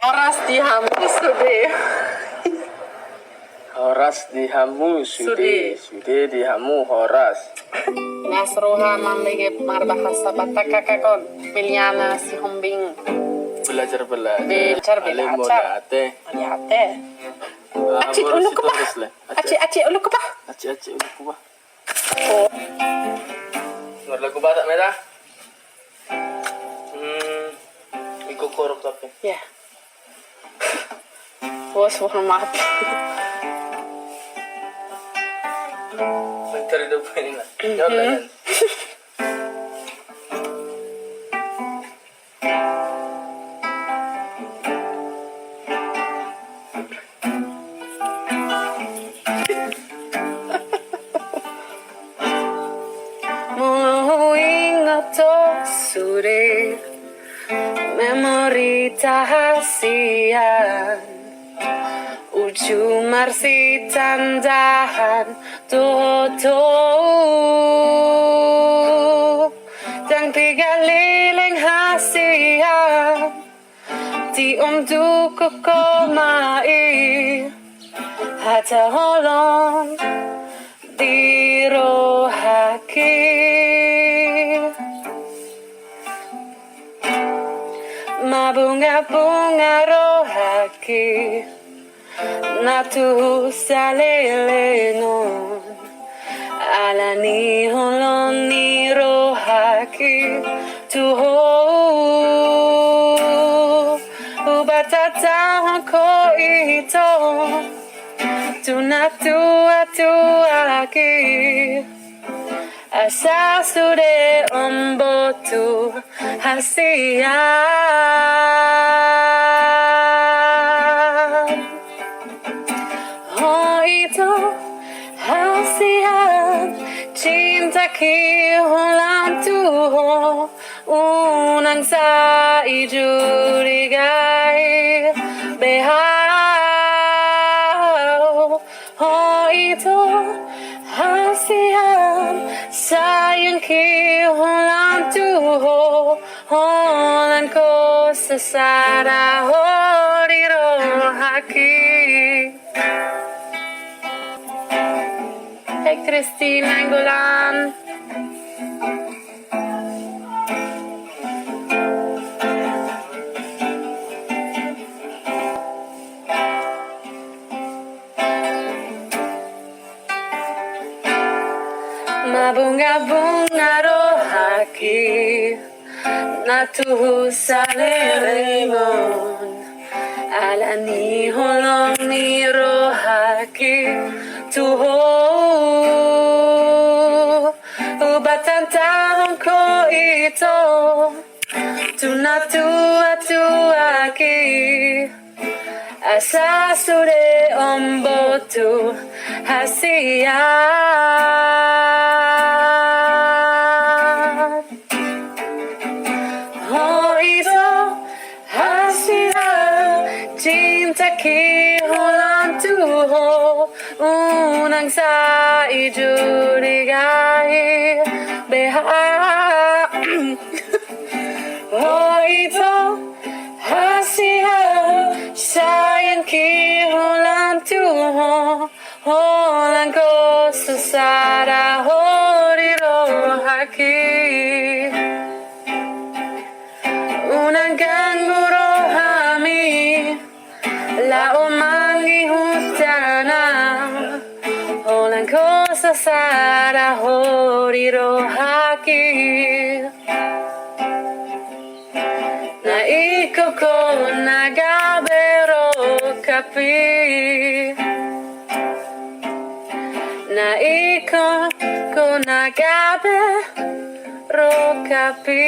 Oras dihamu sude. Horas dihamu sude dihamu horas. Nasroha mamege marbahasa batakakakon. Bilyana si humbing. Belajar Belajar. Alimolate. Lihat. Acik uluk apa? Acik uluk apa? Acik uluk apa? Ngar lagu Batak Merah. Iko korok tapi. Ya. Bos hormat. Mencari depan ini lah. Jalan. Sore memori tahasian ujung marsi tandahan toto dan tiga leleng hasian di untuk komai hata holong di rohaki bunga-bunga rohaki natu salelenon alani holoni rohaki tuho ubatata ko ito tunatu atuaki asa sude ombotu hasian oh itu hasian cinta ki hulang tuho unang sa ijurigai behau oh itu hasian sayang ki hulang tuho holan ko sesara horiro haki. Hey Christine Nainggolan. Mabunga-bunga rohaki natuhu saleremon alani holong ni rohaki tuho ubatan tahun ko ito tunatu atuaki asa sude ombotu hasian oh itu hasian cinta ki hulang tuho unang sa ijurigai beha oh itu hasian sayang ki hulang tuho holang ko sesara horiro haki unang ganggu rohami la omangi hutana holang ko sesara horiro haki na iko ko nagabero kapi na iko ko nagabero kapi